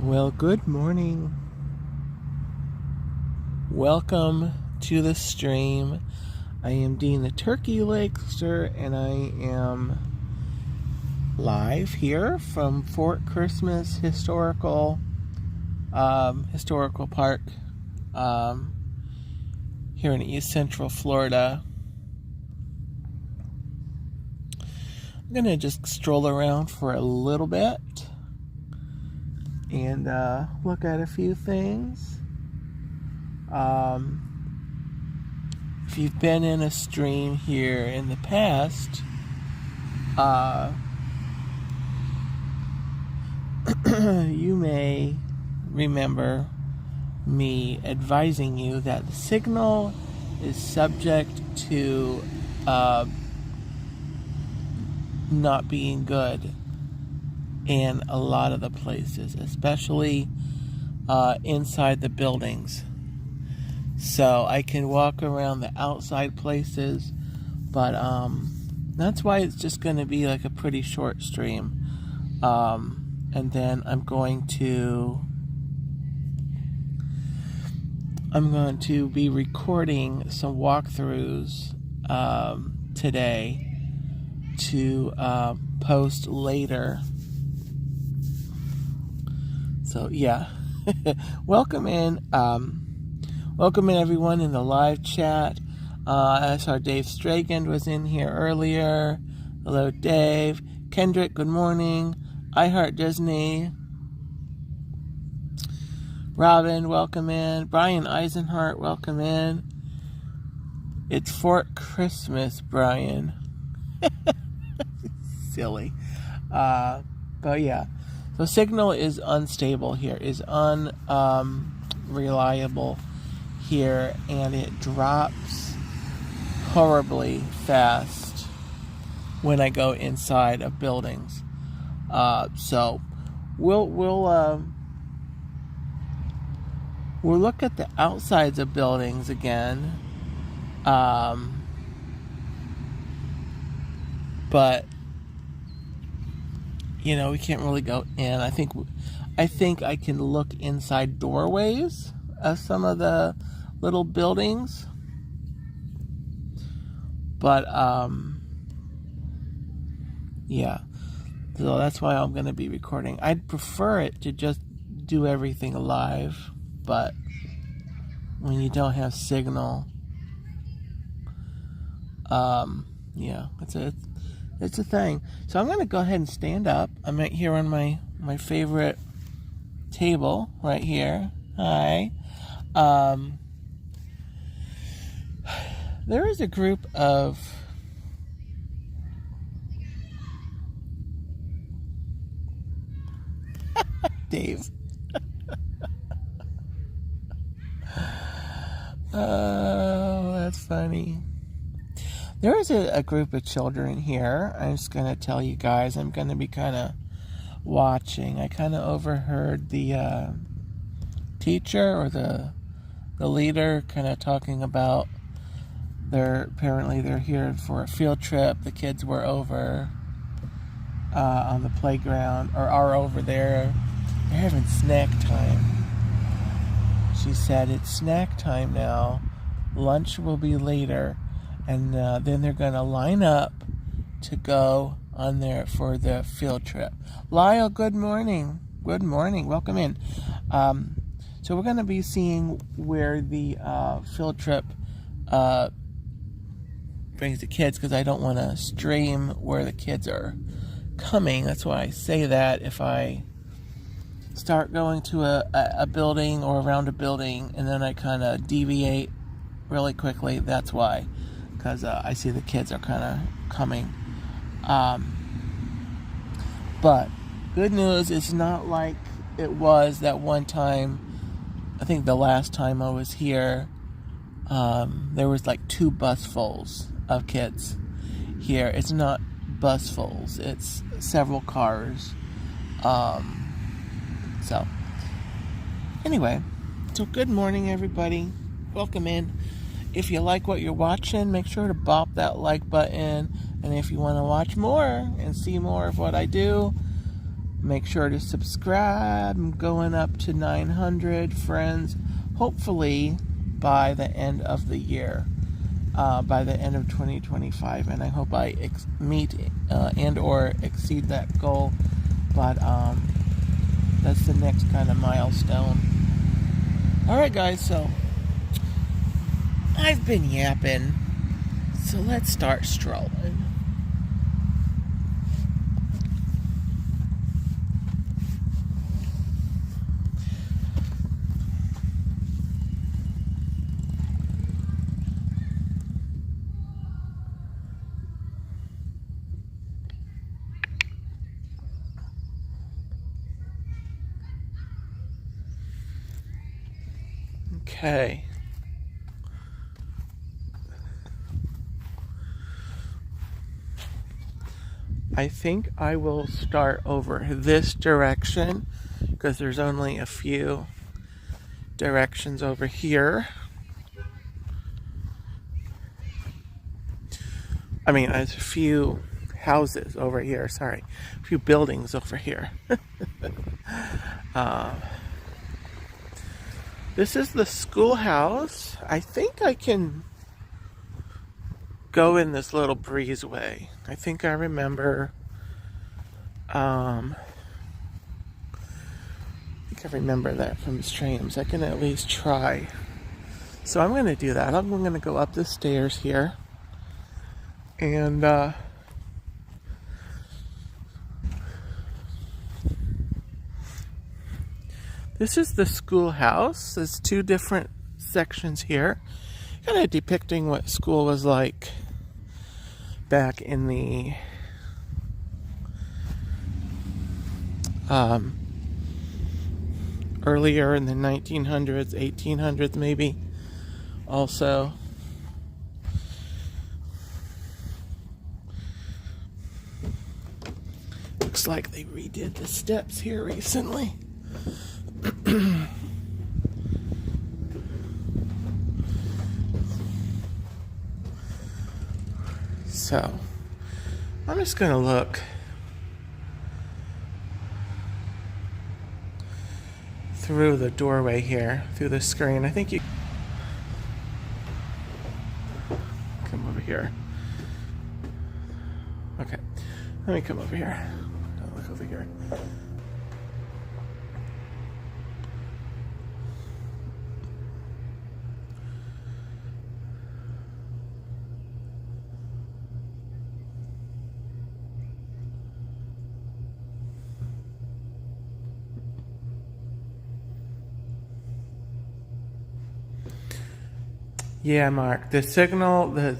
Well, good morning. Welcome to the stream. I am Dean the Turkey Legster, and I am live here from Fort Christmas Historical Park here in East Central Florida. I'm going to just stroll around for a little bit and look at a few things. If you've been in a stream here in the past, you may remember me advising you that the signal is subject to not being good in a lot of the places, especially inside the buildings. So I can walk around the outside places, but that's why it's just going to be like a pretty short stream. And then I'm going to be recording some walkthroughs today to post later. So yeah, welcome in everyone in the live chat. I saw Dave Stragand was in here earlier. Hello, Dave. Kendrick, good morning. I Heart Disney. Robin, welcome in. Brian Eisenhart, welcome in. It's Fort Christmas, Brian. Silly. But yeah. So signal is unstable here, is unreliable here, and it drops horribly fast when I go inside of buildings. So we'll look at the outsides of buildings again. But we can't really go in. I think I can look inside doorways of some of the little buildings. But yeah. So that's why I'm going to be recording. I'd prefer it to just do everything live, but when you don't have signal, yeah, it's a thing. So I'm going to go ahead and stand up. I'm right here on my favorite table right here. Hi. There is a group of Dave. Oh, that's funny. There is a group of children here. I'm just going to tell you guys, I'm going to be kind of watching. I kind of overheard the teacher or the leader kind of talking about apparently they're here for a field trip. The kids were over on the playground, or are over there. They're having snack time. She said, it's snack time now. Lunch will be later. And then they're going to line up to go on there for the field trip. Lyle, good morning. Good morning. Welcome in. So we're going to be seeing where the field trip brings the kids, because I don't want to stream where the kids are coming. That's why I say that. If I start going to a building or around a building and then I kind of deviate really quickly, that's why. Because I see the kids are kind of coming. But good news, it's not like it was that one time. I think the last time I was here, there was like 2 busfuls of kids here. It's not busfuls, it's several cars. So anyway, so good morning, everybody. Welcome in. If you like what you're watching, make sure to bop that like button. And if you want to watch more and see more of what I do, Make sure to subscribe. I'm going up to 900 friends, hopefully by the end of the year, by the end of 2025. And I hope I meet and or exceed that goal. But that's the next kind of milestone. Alright guys, so I've been yapping, so let's start strolling. Okay. I think I will start over this direction because there's only a few directions over here. I mean, there's a few houses over here, sorry. A few buildings over here. This is the schoolhouse. I think I can go in this little breezeway. I think I remember. I that from streams. I can at least try. So I'm going to do that. I'm going to go up the stairs here. And this is the schoolhouse. There's two different sections here, kind of depicting what school was like back in the earlier in the 1900s, 1800s maybe, also. Looks like they redid the steps here recently. So, I'm just going to look through the doorway here, through the screen. I think you come over here. Okay, let me come over here. I'll look over here. Yeah, Mark, the signal, the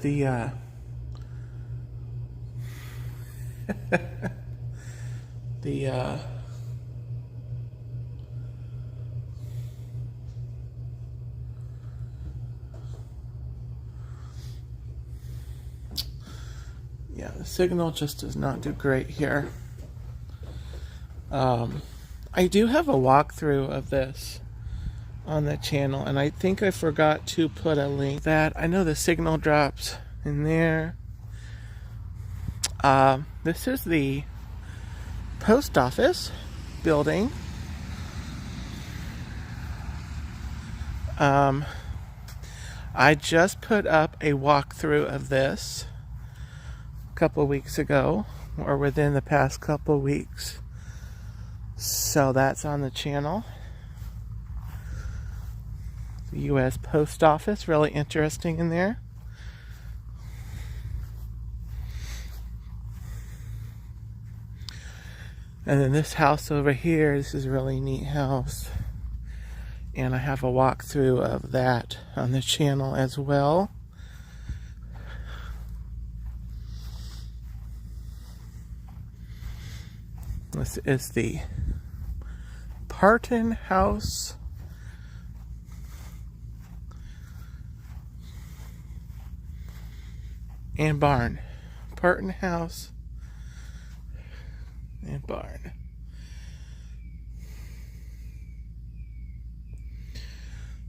signal just does not do great here. I do have a walkthrough of this on the channel, and I think I forgot to put a link that I know the signal drops in there. This is the post office building. I just put up a walkthrough of this a couple weeks ago, or within the past couple weeks, so that's on the channel. The U.S. Post Office, really interesting in there. And then this house over here, this is a really neat house. And I have a walkthrough of that on the channel as well. This is the Parton House. And barn. Parton House and barn.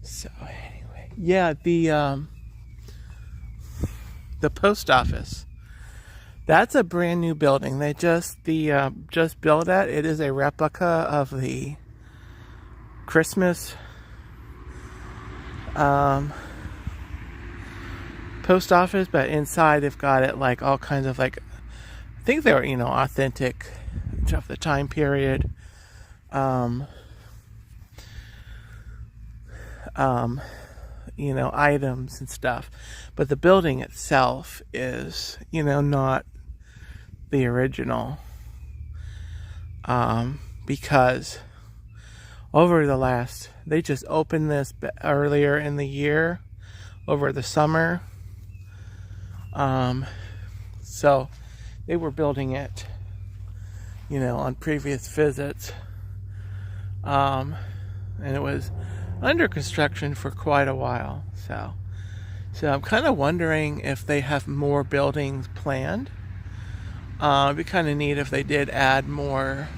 So anyway, yeah, the post office. That's a brand new building. They just built it. It is a replica of the Christmas post office, but inside they've got it like all kinds of like, I think they were, authentic of the time period. Items and stuff. But the building itself is, not the original. Because they just opened this earlier in the year, over the summer. So they were building it, on previous visits. And it was under construction for quite a while. So I'm kind of wondering if they have more buildings planned. It'd be kind of neat if they did add more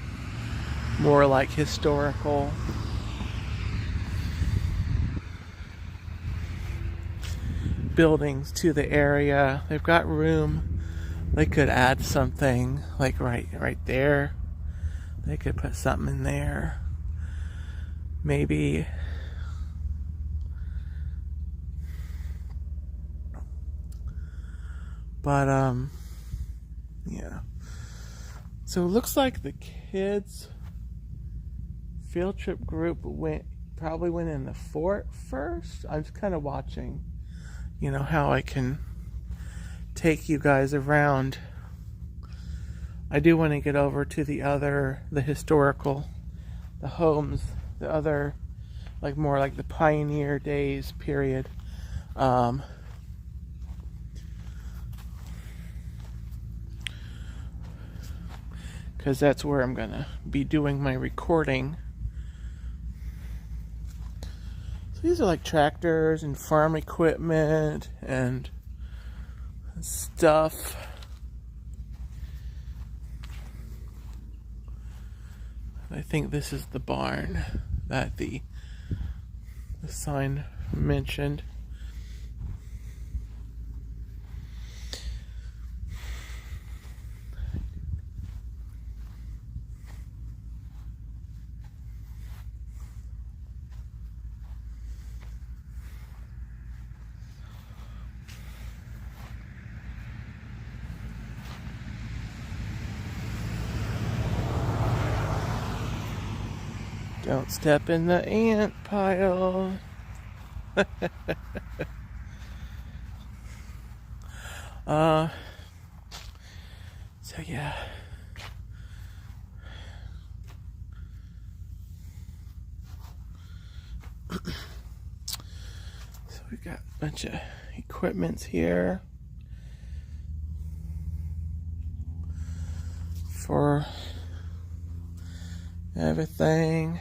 like historical buildings to the area. They've got room. They could add something like right there. They could put something in there. Maybe yeah. So it looks like the kids field trip group probably went in the fort first. I'm just kind of watching, how I can take you guys around. I do want to get over to the historical, the homes, the other, like more like the pioneer days period. Because that's where I'm gonna be doing my recording. So these are like tractors and farm equipment and stuff. I think this is the barn that the sign mentioned. Don't step in the ant pile. So yeah. So we got a bunch of equipments here for everything.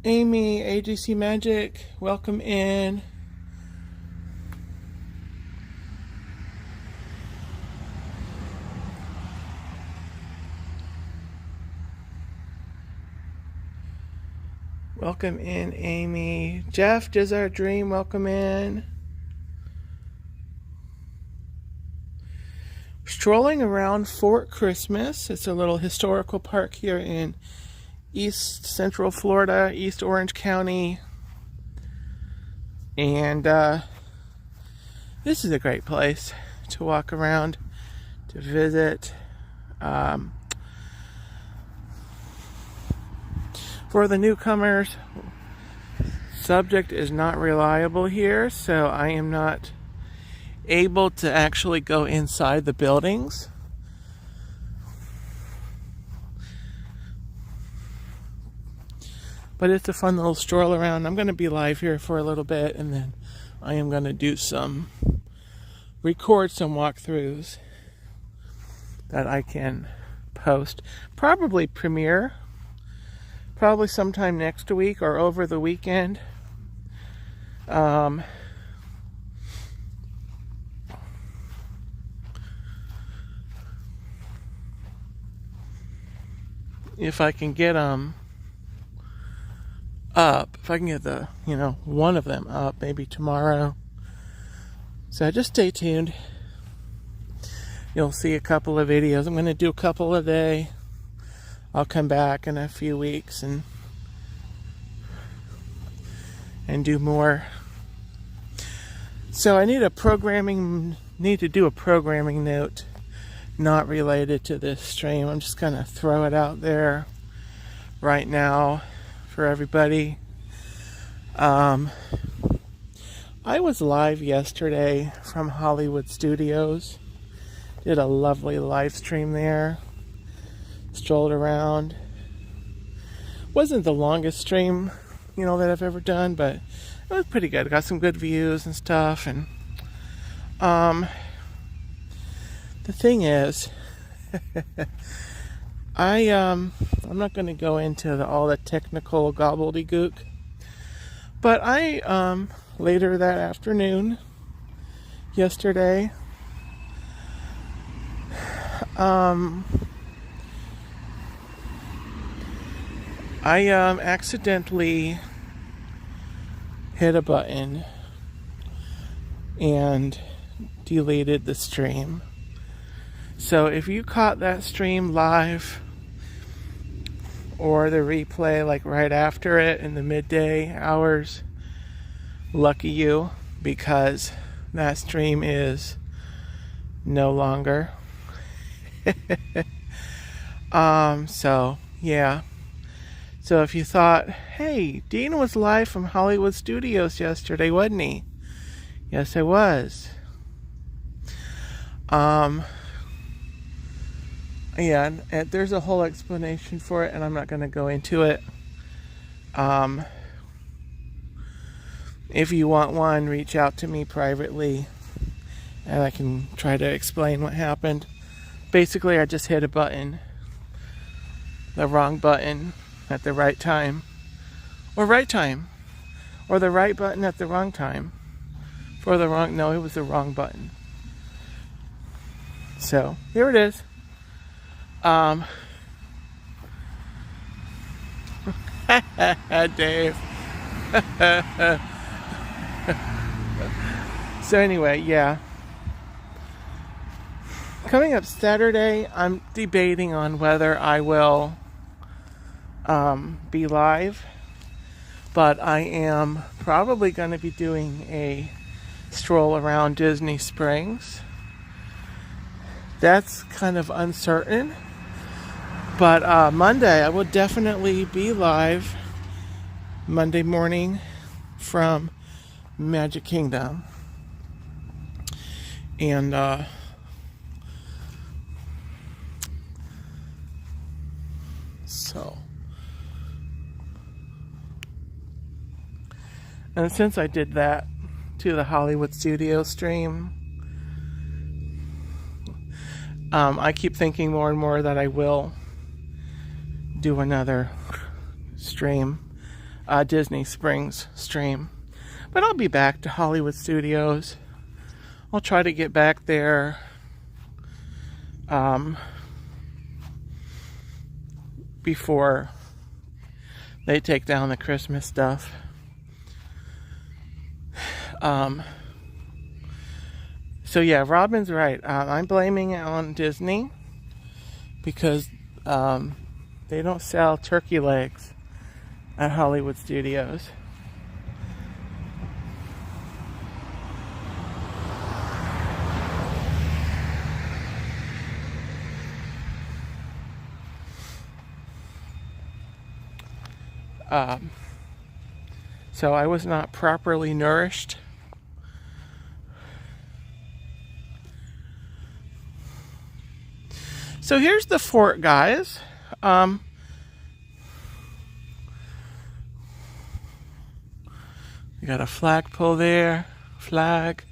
Amy, AGC Magic, welcome in. Welcome in, Amy. Jeff, Desert Dream, welcome in. Strolling around Fort Christmas. It's a little historical park here in East Central Florida, East Orange County. And this is a great place to walk around, to visit. For the newcomers, subject is not reliable here, so I am not able to actually go inside the buildings. But it's a fun little stroll around. I'm going to be live here for a little bit, and then I am going to record some walkthroughs that I can post. Probably premiere probably sometime next week or over the weekend. If I can get them up, if I can get the, one of them up, maybe tomorrow. So just stay tuned. You'll see a couple of videos. I'm going to do a couple a day. I'll come back in a few weeks and do more. So I need to do a programming note not related to this stream. I'm just going to throw it out there right now for everybody. I was live yesterday from Hollywood Studios. Did a lovely live stream there. Strolled around. Wasn't the longest stream, that I've ever done, but it was pretty good. Got some good views and stuff. And the thing is, I'm not going to go into all the technical gobbledygook, but I later that afternoon, yesterday, I accidentally hit a button and deleted the stream. So if you caught that stream live or the replay like right after it in the midday hours, lucky you, because that stream is no longer. So yeah. So if you thought, hey, Dean was live from Hollywood Studios yesterday, wasn't he? Yes, I was. Yeah, and there's a whole explanation for it, and I'm not going to go into it. If you want one, reach out to me privately, and I can try to explain what happened. Basically, I just hit a button, the wrong button at the right time, or the right button at the wrong time, no, it was the wrong button. So, here it is. Dave. So anyway, yeah. Coming up Saturday, I'm debating on whether I will be live, but I am probably going to be doing a stroll around Disney Springs. That's kind of uncertain, but Monday I will definitely be live Monday morning from Magic Kingdom, and and since I did that to the Hollywood Studio stream, I keep thinking more and more that I will do another stream, Disney Springs stream. But I'll be back to Hollywood Studios. I'll try to get back there before they take down the Christmas stuff. So yeah, Robin's right. I'm blaming it on Disney because they don't sell turkey legs at Hollywood Studios. So I was not properly nourished. So here's the fort, guys. We got a flagpole there. Flag.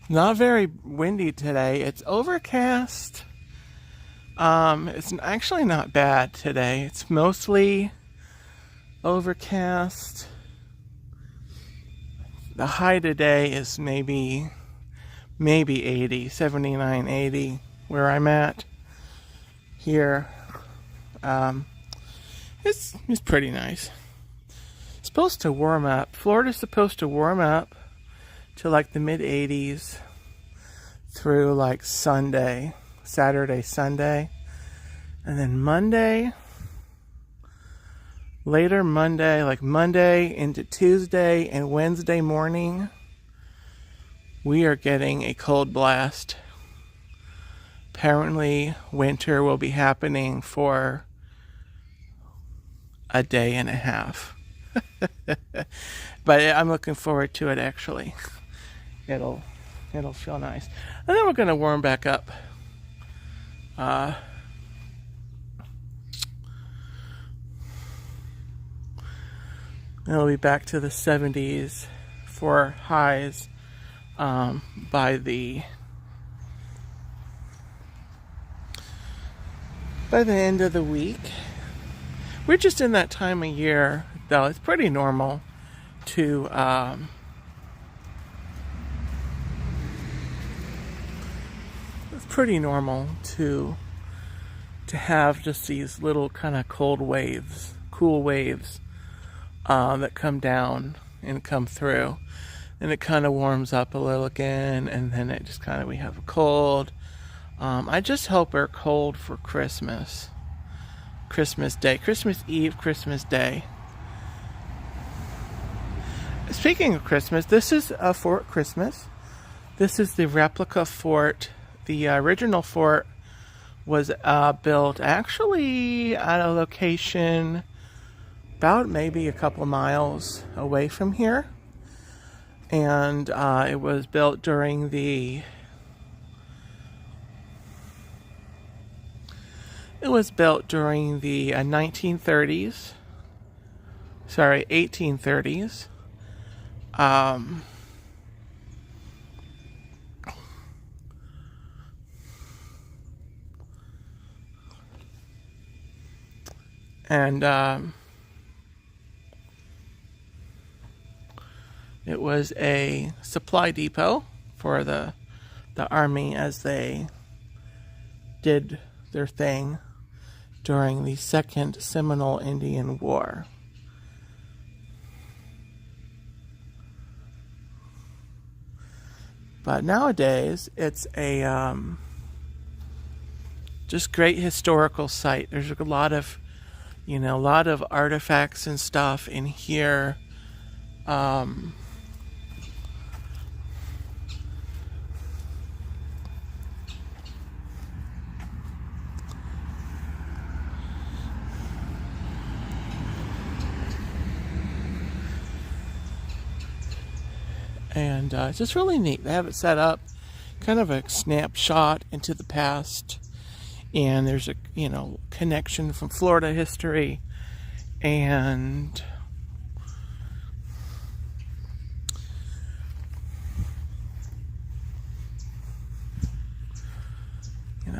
Not very windy today. It's overcast. It's actually not bad today. It's mostly overcast. The high today is maybe 80, 79, 80, where I'm at here. It's pretty nice. It's supposed to warm up. Florida's supposed to warm up to like the mid 80s through like Saturday, Sunday. And then Monday, later Monday, like Monday into Tuesday and Wednesday morning, we are getting a cold blast. Apparently, winter will be happening for a day and a half. But I'm looking forward to it, actually. It'll feel nice. And then we're going to warm back up. It'll be back to the 70s for highs by the end of the week. We're just in that time of year, though. It's pretty normal to have just these little kind of cool waves that come down and come through, and it kind of warms up a little again, and then it just kind of, we have a cold. I just hope we're cold for Christmas Day, Christmas Eve, Christmas Day. Speaking of Christmas, this is a Fort Christmas. This is the replica fort. The original fort was built actually at a location about maybe a couple miles away from here, and it was built during the 1830s. It was a supply depot for the army as they did their thing during the Second Seminole Indian War. But nowadays, it's a just great historical site. There's a lot of artifacts and stuff in here. And it's just really neat. They have it set up, kind of a snapshot into the past. And there's a, connection from Florida history. And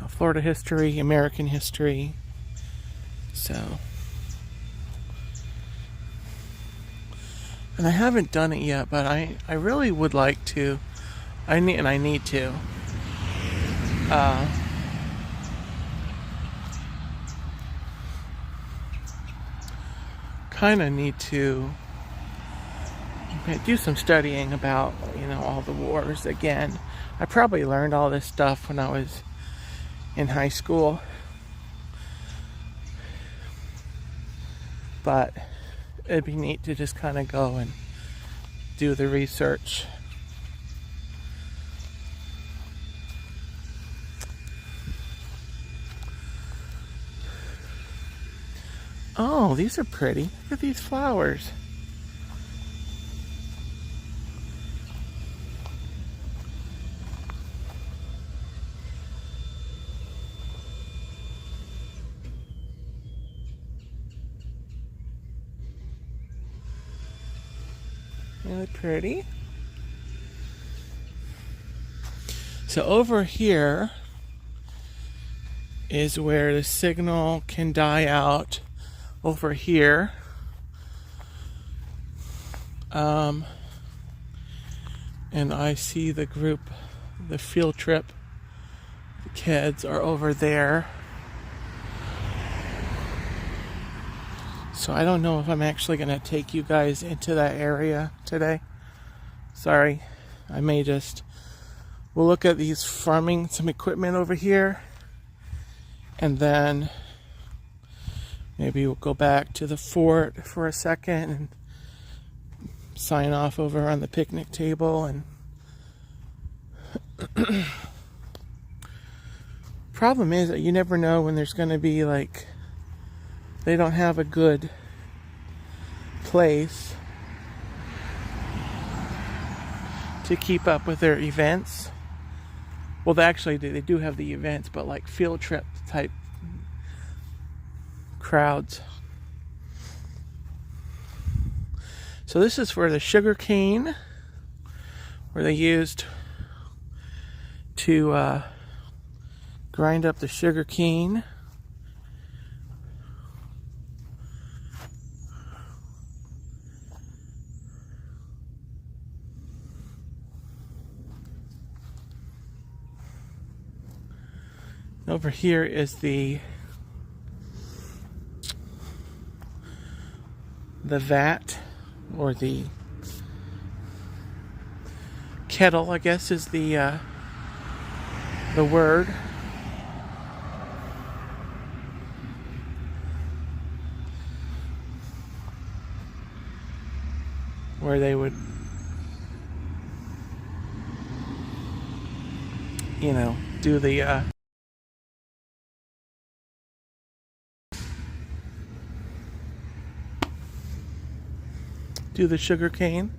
Florida history, American history. So, and I haven't done it yet, but I really would like to. I need to. Kind of need to do some studying about, all the wars again. I probably learned all this stuff when I was in high school, but it'd be neat to just kind of go and do the research. Oh, these are pretty. Look at these flowers. Really pretty. So over here is where the signal can die out. Over here And I see the group, the field trip, the kids are over there. So I don't know if I'm actually going to take you guys into that area today. Sorry. I may just, we'll look at these farming, some equipment over here. And then maybe we'll go back to the fort for a second and sign off over on the picnic table. And problem is that you never know when there's going to be, like, they don't have a good place to keep up with their events. Well, they do have the events, but like field trip type crowds. So this is for the sugar cane, where they used to grind up the sugar cane. Over here is the vat, or the kettle, I guess is the word. Where they would, you know, do the sugar cane.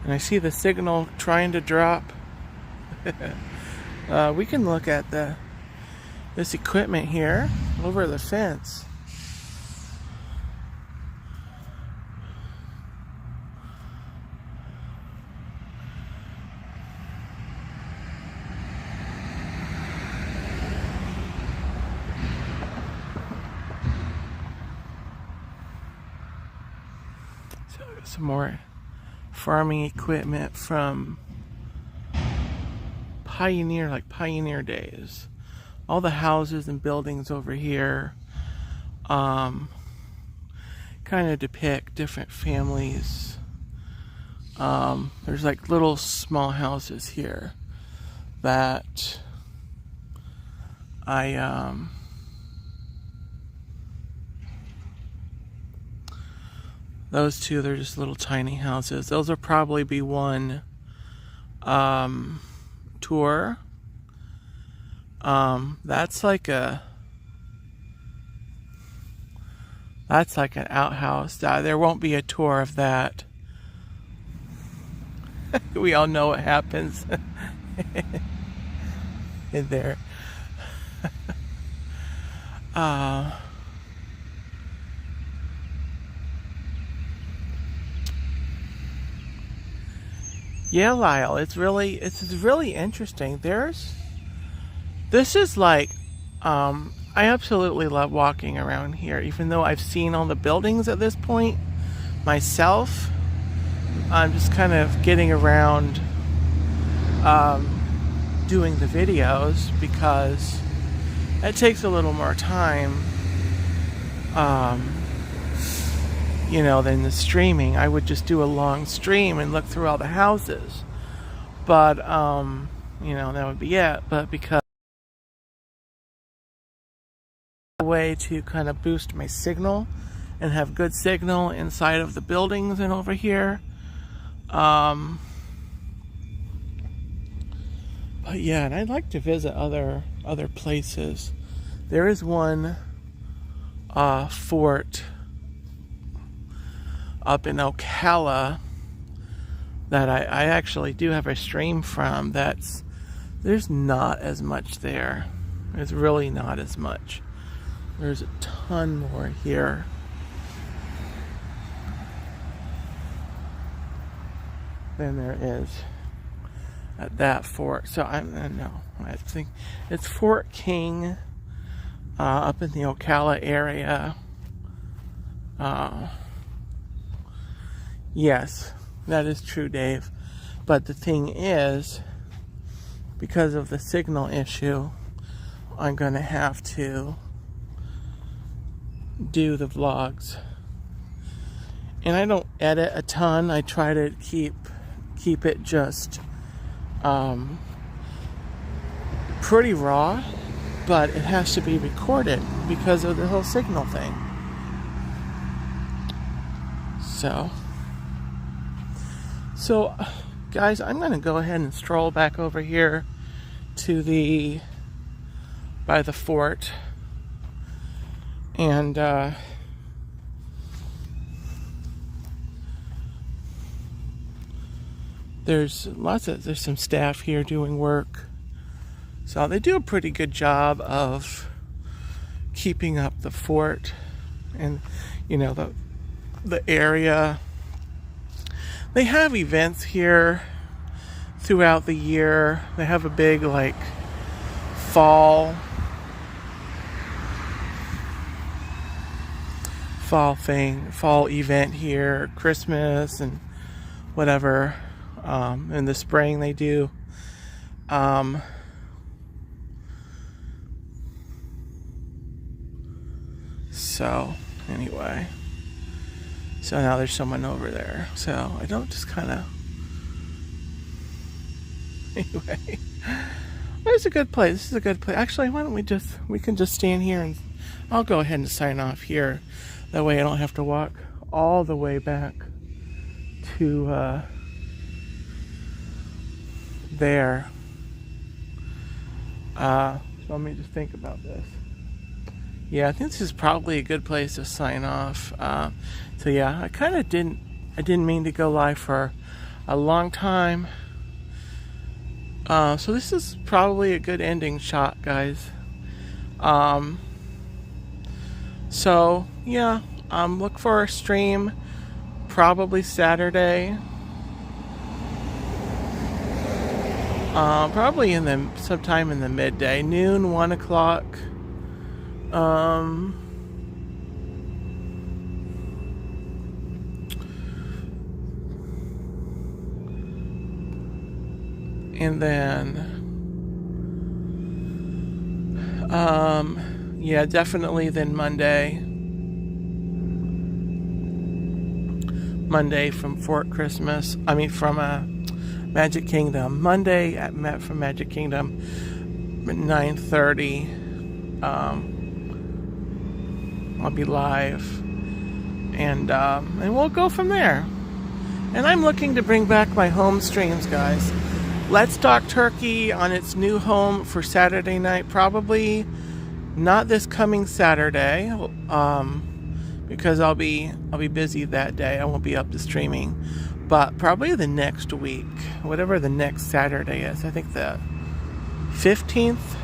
And I see the signal trying to drop. We can look at this equipment here over the fence. Some more farming equipment from pioneer days. All the houses and buildings over here kind of depict different families. There's like little small houses here that those two, they're just little tiny houses. Those will probably be one tour. That's like an outhouse. There won't be a tour of that. We all know what happens in there. Yeah, Lyle, it's really interesting. This is like, I absolutely love walking around here, even though I've seen all the buildings at this point myself. I'm just kind of getting around doing the videos because it takes a little more time, you know, than the streaming. I would just do a long stream and look through all the houses, but you know, that would be it. But because a way to kind of boost my signal and have good signal inside of the buildings and over here, but yeah, and I'd like to visit other places. There is one fort up in Ocala that I actually do have a stream from. There's not as much there. There's really not as much. There's a ton more here. Than there is at that fort. So no, I think it's Fort King, up in the Ocala area. Yes, that is true, Dave. But the thing is, because of the signal issue, I'm gonna have to do the vlogs. And I don't edit a ton. I try to keep it just pretty raw, but it has to be recorded because of the whole signal thing. So guys, I'm gonna go ahead and stroll back over here to by the fort, and there's some staff here doing work, so they do a pretty good job of keeping up the fort and the area. They have events here throughout the year. They have a big fall event here, Christmas and whatever. In the spring they do. So anyway, so now there's someone over there. So I don't just kind of. Anyway, it's a good place. This is a good place. Actually, why don't we can just stand here, and I'll go ahead and sign off here. That way I don't have to walk all the way back to there. So let me just think about this. Yeah, I think this is probably a good place to sign off. So yeah, I didn't mean to go live for a long time. So this is probably a good ending shot, guys. So yeah, look for a stream probably Saturday. Probably sometime in the midday, noon, 1 o'clock. And then, yeah, definitely then Monday from Fort Christmas. From Magic Kingdom. Monday from Magic Kingdom at 9:30. I'll be live, and we'll go from there. And I'm looking to bring back my home streams, guys. Let's Talk Turkey on its new home for Saturday night. Probably not this coming Saturday, because I'll be busy that day. I won't be up to streaming, but probably the next week, whatever the next Saturday is. I think the 15th.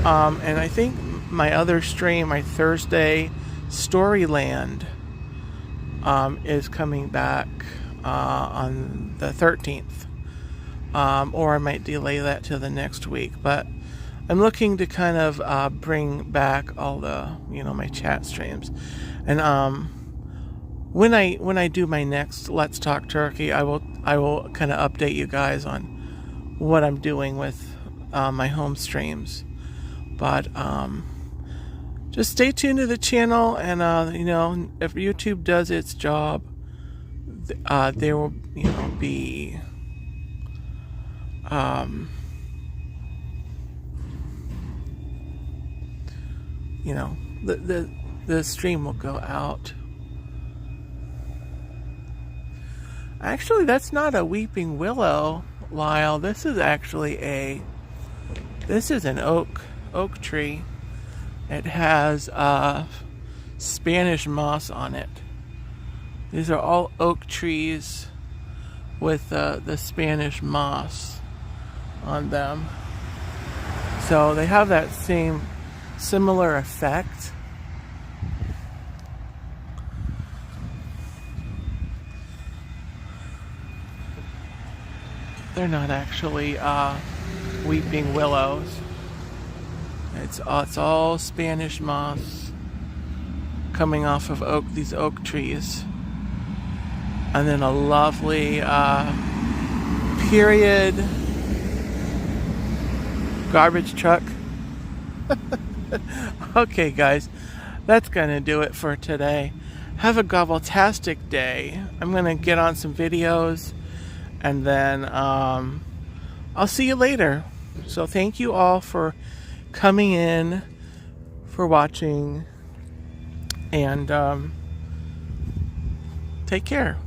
And I think my other stream, my Thursday Storyland, is coming back on the 13th. Or I might delay that to the next week. But I'm looking to kind of bring back all the my chat streams. And when I do my next Let's Talk Turkey, I will kind of update you guys on what I'm doing with my home streams. But just stay tuned to the channel, and if YouTube does its job, there will be the stream will go out. Actually, that's not a weeping willow, Lyle. This is actually an oak tree. It has Spanish moss on it. These are all oak trees with the Spanish moss on them. So they have that similar effect. They're not actually weeping willows. It's all Spanish moss coming off of these oak trees. And then a lovely period garbage truck. Okay, guys, that's gonna do it for today. Have a gobbletastic day. I'm gonna get on some videos, and then I'll see you later. So thank you all for coming in, for watching, and take care.